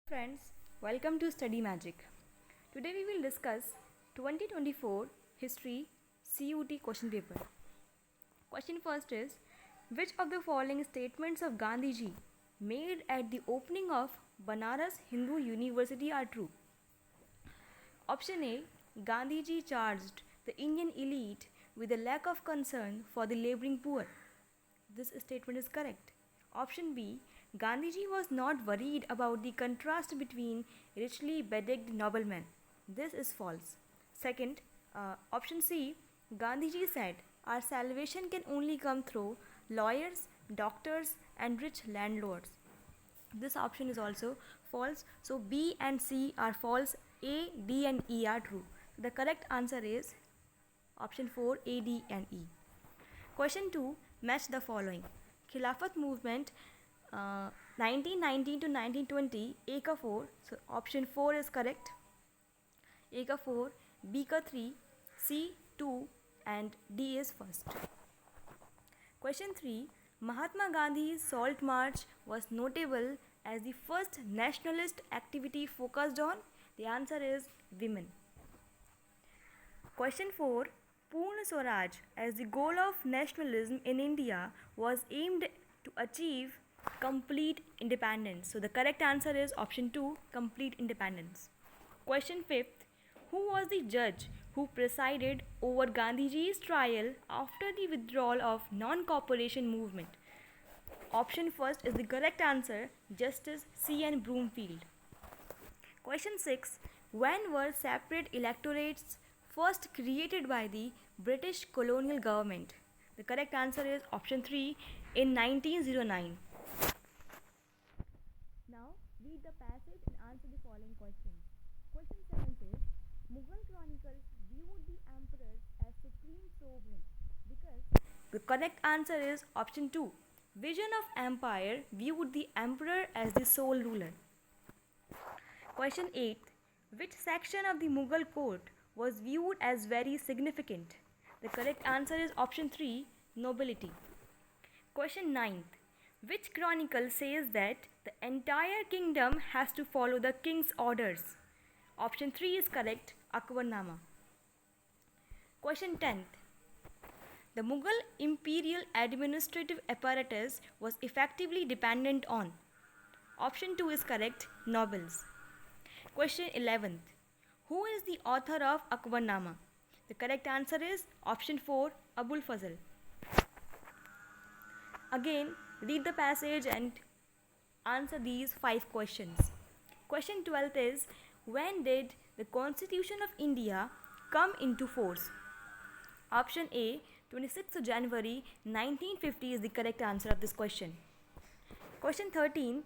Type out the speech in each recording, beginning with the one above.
Friends, welcome to Study Magic. Today we will discuss 2024 History CUT question paper. Question first is, which of the following statements of Gandhiji made at the opening of Banaras Hindu University are true? Option A, Gandhiji charged the Indian elite with a lack of concern for the laboring poor. This statement is correct. Option B, Gandhiji was not worried about the contrast between richly bedecked noblemen. This is false. Second, option C, Gandhiji said, our salvation can only come through lawyers, doctors, and rich landlords. This option is also false. So B and C are false. A, D, and E are true. The correct answer is option 4, A, D, and E. Question 2, match the following. Khilafat movement 1919 to 1920, A ka 4. So option 4 is correct. A ka 4, B ka 3, C 2, and D is first. Question 3, Mahatma Gandhi's Salt March was notable as the first nationalist activity focused on. The answer is women. Question 4, Purna Swaraj as the goal of nationalism in India was aimed to achieve complete independence. So the correct answer is option 2, complete independence. Question 5th, who was the judge who presided over Gandhiji's trial after the withdrawal of non-cooperation movement? Option first is the correct answer, Justice C. N. Broomfield. Question 6, when were separate electorates first created by the British colonial government? The correct answer is option 3, in 1909. Now read the passage and answer the following questions. Question 7 says, Mughal chronicles viewed the emperor as supreme sovereign because the correct answer is option 2. Vision of empire viewed the emperor as the sole ruler. Question 8. Which section of the Mughal court was viewed as very significant? The correct answer is option 3, nobility. Question 9. Which chronicle says that the entire kingdom has to follow the king's orders? Option 3 is correct, Akbarnama. Question 10. The Mughal imperial administrative apparatus was effectively dependent on. Option 2 is correct, nobles. Question 11th. Who is the author of Akbarnama? The correct answer is option 4, Abul Fazl. Again, read the passage and answer these 5 questions. Question 12th is, when did the Constitution of India come into force? Option A, 26th January 1950 is the correct answer of this question. Question 13th,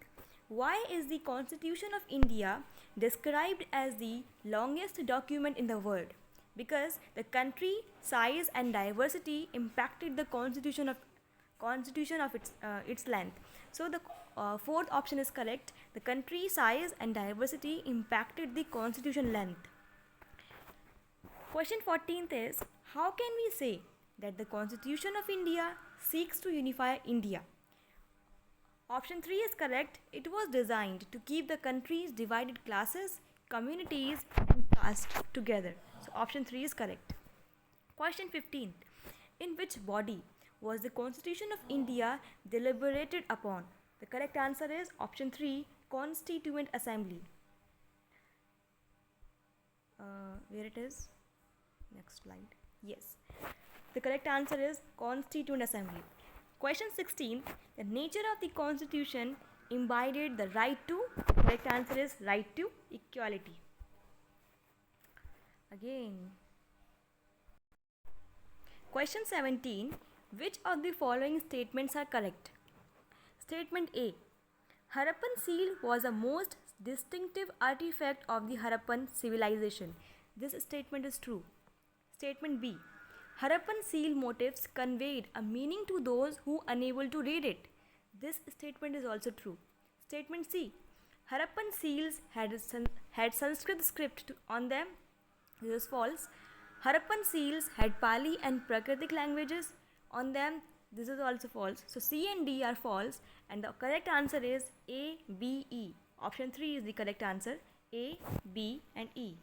why is the Constitution of India described as the longest document in the world? Because the country size and diversity impacted the constitution of its length. So the fourth option is correct. The country size and diversity impacted the constitution length. Question 14th is, how can we say that the Constitution of India seeks to unify India? Option 3 is correct. It was designed to keep the country's divided classes, communities, and caste together. So option 3 is correct. Question 15. In which body was the Constitution of India deliberated upon? The correct answer is option 3, Constituent Assembly. Where it is? Next slide. Yes. The correct answer is Constituent Assembly. Question 16. The nature of the Constitution embodied the right to. The correct answer is right to equality. Again. Question 17. Which of the following statements are correct? Statement A. Harappan seal was a most distinctive artifact of the Harappan civilization. This statement is true. Statement B. Harappan seal motifs conveyed a meaning to those who are unable to read it. This statement is also true. Statement C. Harappan seals had Sanskrit script on them. This is false. Harappan seals had Pali and Prakritic languages on them. This is also false. So C and D are false, and the correct answer is A, B, E. Option 3 is the correct answer. A, B and E.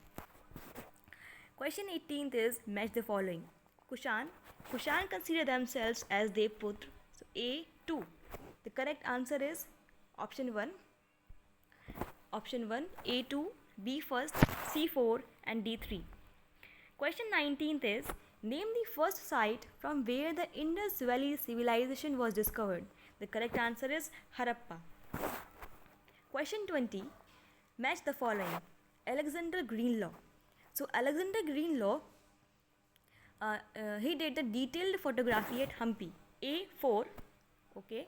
Question 18th is match the following. Kushan consider themselves as Devputra. So A, 2. The correct answer is option 1. Option 1, A2, B first, C4 and D3. Question 19th is name the first site from where the Indus Valley civilization was discovered. The correct answer is Harappa. Question 20, match the following. Alexander Greenlaw. So Alexander Greenlaw, he did the detailed photography at Hampi. A4. Okay.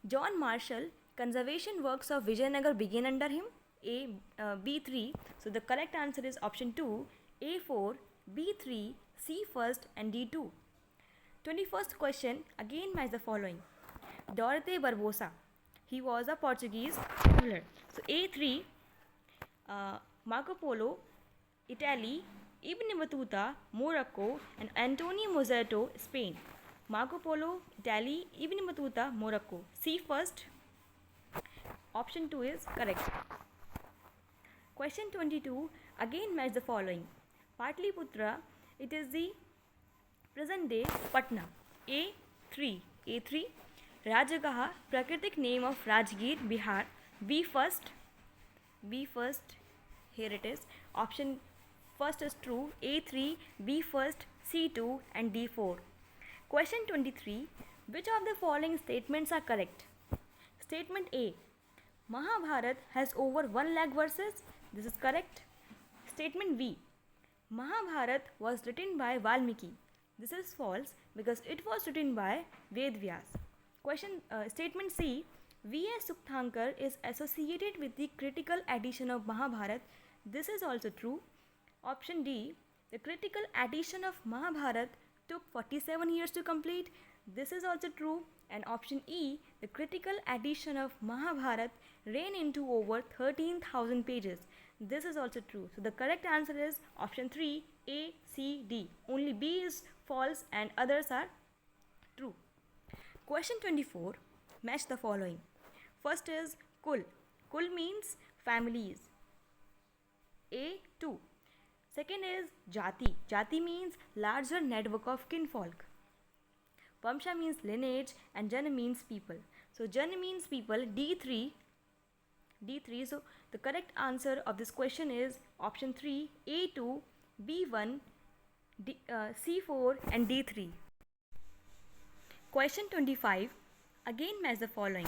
John Marshall, conservation works of Vijayanagar began under him. B3. So the correct answer is option 2, A4, B3, C first and D2. 21st question, again match the following. Dorothy Barbosa, he was a Portuguese traveler. So A3, Marco Polo, Italy, Ibn Battuta, Morocco and Antonio Mozzarto, Spain. Marco Polo, Italy, Ibn Battuta, Morocco. C first. Option 2 is correct. Question 22, again match the following. Patliputra, it is the present day Patna. A3. Rajagaha, Prakritic name of Rajgir, Bihar. B first. Here it is. Option first is true. A3, B first, C2 and D4. Question 23, which of the following statements are correct? Statement A, Mahabharat has over 1 lakh verses. This is correct. Statement B, Mahabharat was written by Valmiki. This is false because it was written by Vedvyas. Statement C, V.S. Sukthankar is associated with the critical edition of Mahabharat. This is also true. Option D, the critical edition of Mahabharat took 47 years to complete. This is also true. And option E, the critical edition of Mahabharat ran into over 13,000 pages. This is also true. So the correct answer is option 3, A, C, D. Only B is false and others are true. Question 24, match the following. First is Kul. Kul means families. A2. Second is Jati. Jati means larger network of kinfolk. Vamsha means lineage and Jana means people. So Jana means people. D3. So the correct answer of this question is option 3, A2, B1, C4 and D3. Question 25. Again match the following.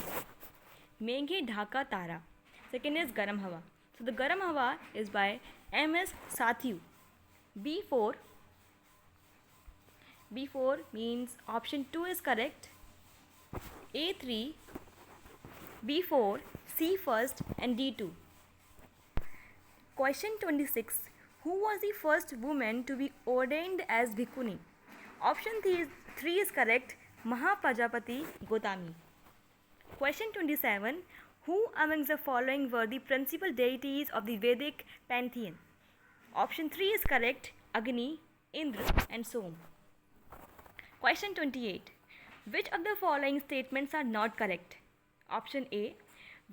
Meghe Dhaka Tara. Second is Garam Hawa. So the Garam Hawa is by M.S. Sathiu. B4 means option 2 is correct. A3, B4, C first and D2. Question 26. Who was the first woman to be ordained as Bhikkhuni? Option 3 is correct. Mahapajapati Gotami. Question 27. Who amongst the following were the principal deities of the Vedic pantheon? Option 3 is correct. Agni, Indra and Som. Question 28. Which of the following statements are not correct? Option A,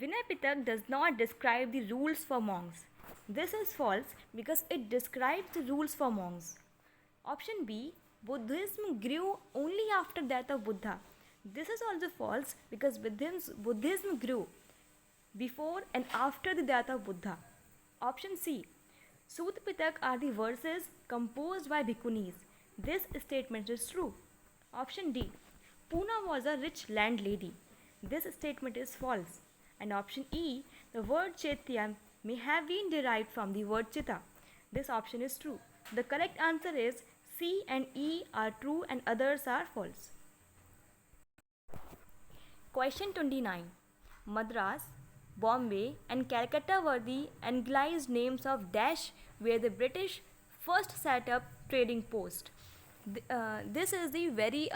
Vinay Pitak does not describe the rules for monks. This is false because it describes the rules for monks. Option B, Buddhism grew only after death of Buddha. This is also false because Buddhism grew before and after the death of Buddha. Option C, Sut Pitak are the verses composed by bhikkhunis. This statement is true. Option D, Puna was a rich landlady. This statement is false. And option E, the word Chaitya may have been derived from the word Chitta. This option is true. The correct answer is C and E are true and others are false. Question 29. Madras, Bombay and Calcutta were the anglicized names of dash where the British first set up trading post. This is the very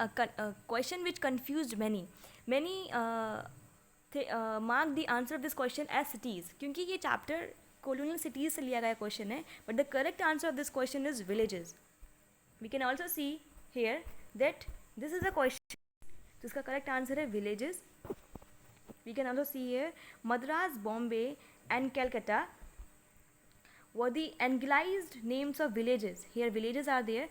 question which confused many. Many mark the answer of this question as cities क्योंकि ये chapter colonial cities से लिया गया question है, but the correct answer of this question is villages. We can also see here that this is a question जिसका correct answer है villages. We can also see here Madras, Bombay and Calcutta were the anglicized names of villages. Here villages are there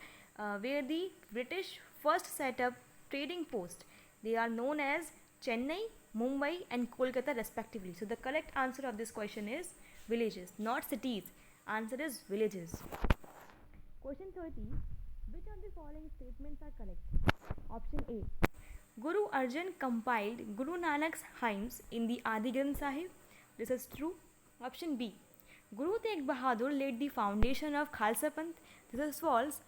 where the British first set up trading posts. They are known as Chennai, Mumbai and Kolkata respectively. So the correct answer of this question is villages, not cities. Answer is villages. Question 30. Which of the following statements are correct? Option A. Guru Arjan compiled Guru Nanak's hymns in the Adi Granth Sahib. This is true. Option B. Guru Tegh Bahadur laid the foundation of Khalsa Panth. This is false.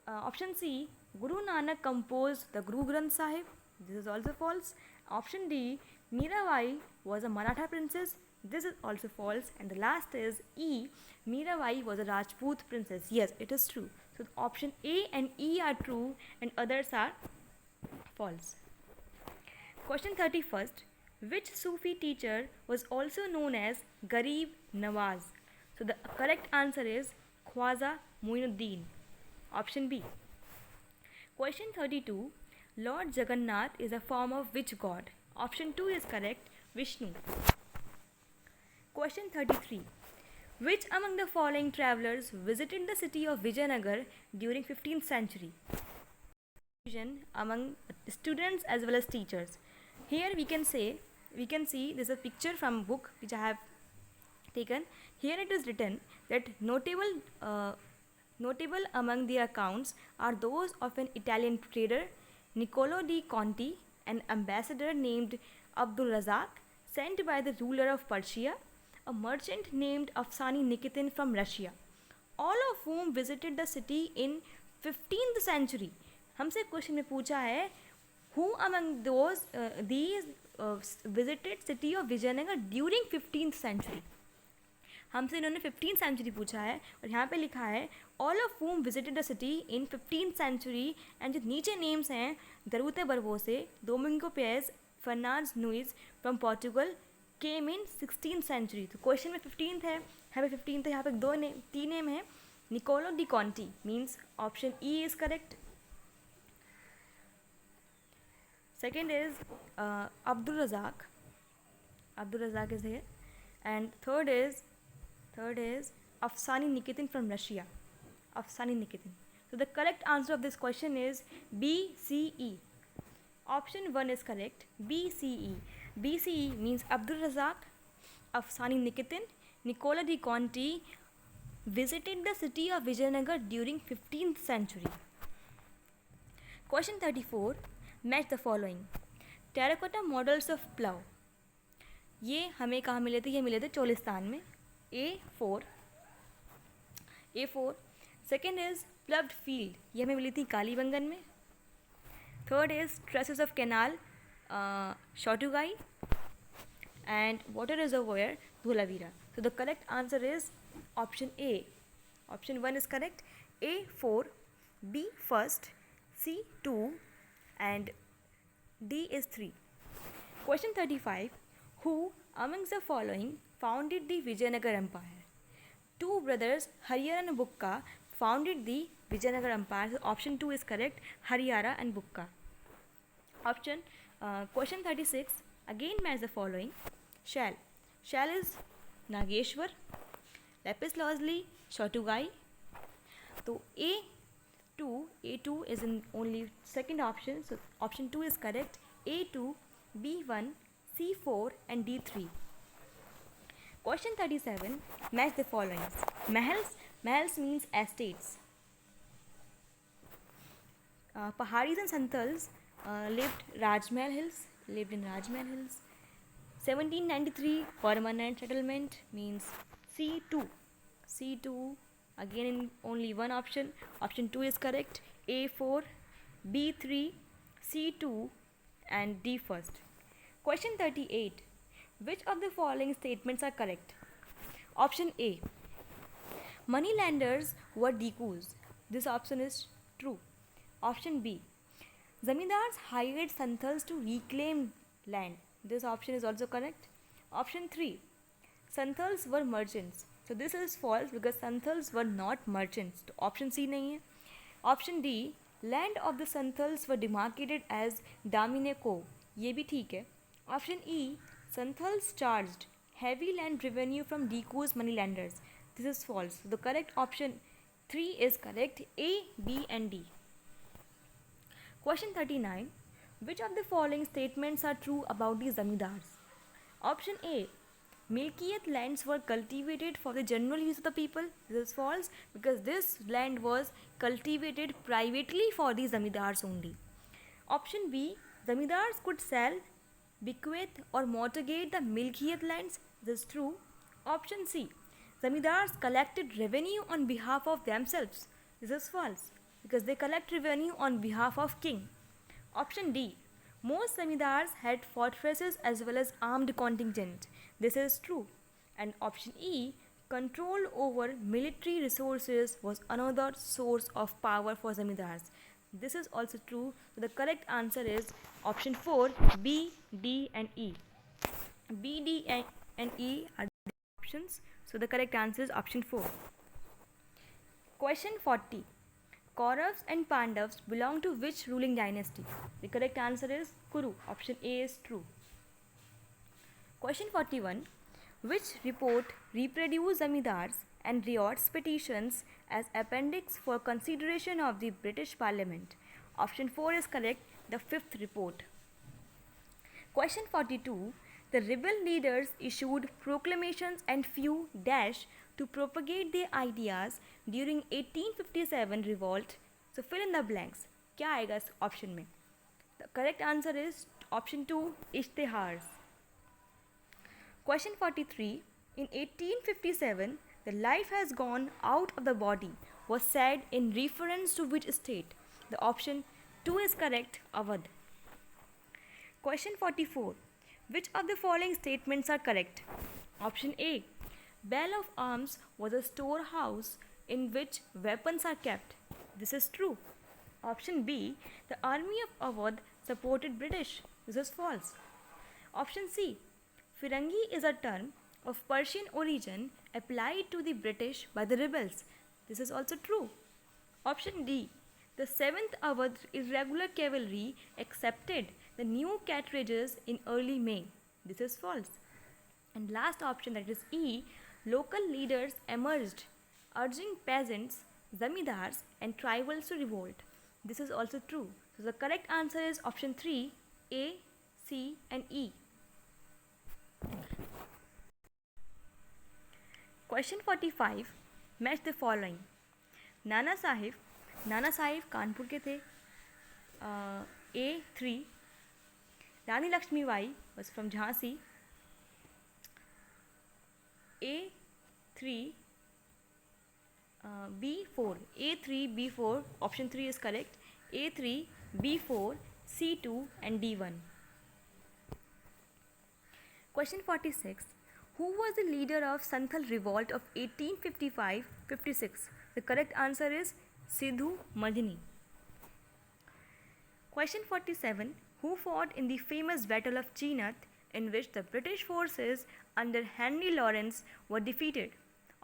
Option C. Guru Nanak composed the Guru Granth Sahib. This is also false. Option D. Mirabai was a Maratha princess. This is also false. And the last is E. Mirabai was a Rajput princess. Yes, it is true. So option A and E are true and others are false. Question 31st. Which Sufi teacher was also known as Garib Nawaz? So the correct answer is Khwaja Muinuddin. Option B. Question 32. Lord Jagannath is a form of which god? Option 2 is correct, Vishnu. Question 33. Which among the following travelers visited the city of Vijayanagar during 15th century? Among students as well as teachers. Here we can see this is a picture from a book which I have taken. Here it is written that notable among the accounts are those of an Italian trader, Niccolo di Conti, an ambassador named Abdul Razak, sent by the ruler of Persia, a merchant named Afsani Nikitin from Russia, all of whom visited the city in 15th century. हमसे question में पूछा है who among these visited city of Vijayanagar during 15th century. हमसे इन्होंने 15th century पूछा है और यहाँ पे लिखा है all of whom visited the city in 15th century and जो नीचे names हैं Darute Barbosa, Domingo Paes, Fernandes Nunes from Portugal came in 16th century. तो क्वेश्चन में 15th है, यहाँ पे 15th है, यहाँ पे तीन नेम है. Niccolo di Conti means option E is correct. Second is Abdul Razak. Abdul Razak is here, and third is Afsani Nikitin from Russia. Afsani Nikitin. So the correct answer of this question is B, C, E. Option 1 is correct. B, C, E. B, C, E means Abdul Razak, Afsani Nikitin, Niccolo di Conti visited the city of Vijayanagar during 15th century. Question 34. Match the following. Terracotta models of plough. ये हमें कहाँ मिले थे? ये मिले थे चोलिस्तान में. A4. Second is ploughed field. ये हमें मिली थी कालीबंगन में. Third is trusses of canal, Shotugai, and water reservoir, Dhulavira. So the correct answer is option A. Option 1 is correct. A4, B first, C 2, and D is 3. Question 35. Who amongst the following founded the Vijayanagar Empire? Two brothers, Hariyara and Bukka, founded the Vijayanagar Empire. So option 2 is correct, Hariyara and Bukka. Question 36. Again match the following. Shall is Nageshwar, Lapis Lazuli, Shotugai. So A2 is in only second option. So option 2 is correct. A2, B1, C4 and D3. Question 37. Match the following. Mahals means estates. Paharis and Santals lived in Rajmahal Hills. 1793 permanent settlement means C2. Again in only one option. Option 2 is correct. A4, B3, C2 and D first. Question 38. Which of the following statements are correct? Option A. Moneylenders were Dikus. This option is true. Option B. Zamindars hired Santals to reclaim land. This option is also correct. Option 3. Santals were merchants. So this is false because Santals were not merchants. तो option C नहीं है. Option D. Land of the Santals were demarcated as Damine Co. ये भी ठीक है. Option E. Santals charged heavy land revenue from decused moneylenders. This is false. The correct option 3 is correct. A, B and D. Question 39. Which of the following statements are true about the zamindars? Option A. Milkiyat lands were cultivated for the general use of the people. This is false because this land was cultivated privately for the zamindars only. Option B. Zamindars could sell, bequeath or mortgage the milkiyat lands. This is true. Option C. Zamindars collected revenue on behalf of themselves. This is false because they collect revenue on behalf of king. Option D. Most zamindars had fortresses as well as armed contingent. This is true. And option E. Control over military resources was another source of power for zamindars. This is also true. So the correct answer is option 4, B, D and E. B, D and E are the options. So the correct answer is option 4. Question 40. Kauravas and Pandavas belong to which ruling dynasty? The correct answer is Kuru. Option A is true. Question 41. Which report reproduced zamindars and riots petitions as appendix for consideration of the British Parliament? Option 4 is correct. The fifth report. Question 42. The rebel leaders issued proclamations and few dash to propagate their ideas during 1857 revolt. So fill in the blanks. क्या आएगा इस option में? The correct answer is option 2, इश्तिहार्स. Question 43. In 1857, the life has gone out of the body was said in reference to which state? The option 2 is correct, Awadh. Question 44. Which of the following statements are correct? Option A. Bell of Arms was a storehouse in which weapons are kept. This is true. Option B. The army of Awadh supported British. This is false. Option C. Firangi is a term of Persian origin applied to the British by the rebels. This is also true. Option D. The 7th Awadh irregular cavalry accepted the new cartridges in early May. This is false. And last option, that is E. Local leaders emerged urging peasants, zamindars and tribals to revolt. This is also true. So the correct answer is option 3, A, C and E. Question 45. Match the following. Nana Sahib Kanpur के थे. A3. Rani Lakshmibai was from Jhansi. A3, B4. A3, B4. Option 3 is correct. A3, B4, C2 and D1. Question 46. Who was the leader of Santhal revolt of 1855-56? The correct answer is Sidhu Majni. Question 47. Who fought in the famous Battle of Cheenat, in which the British forces under Henry Lawrence were defeated?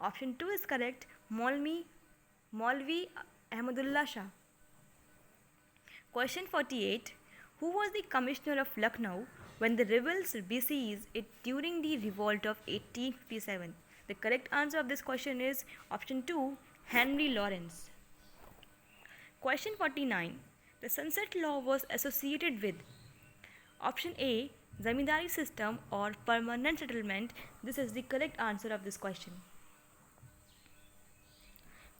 Option 2 is correct, Maulvi Ahmadullah Shah. Question 48. Who was the commissioner of Lucknow when the rebels besieged it during the revolt of 1857? The correct answer of this question is option 2, Henry Lawrence. Question 49. The Sunset Law was associated with option A, zamindari system or permanent settlement. This is the correct answer of this question.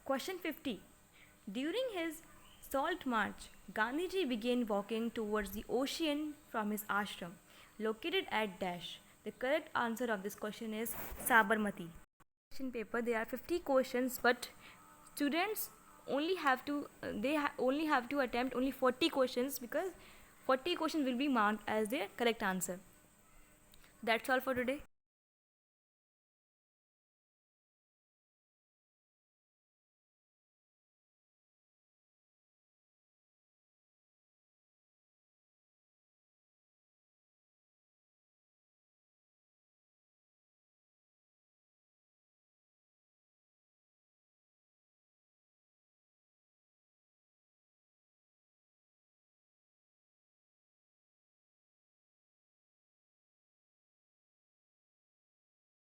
Question 50. During his salt march, Gandhiji began walking towards the ocean from his ashram located at dash. The correct answer of this question is Sabarmati. Question paper, there are 50 questions, but students only have to only have to attempt only 40 questions because 40 questions will be marked as their correct answer. That's all for today.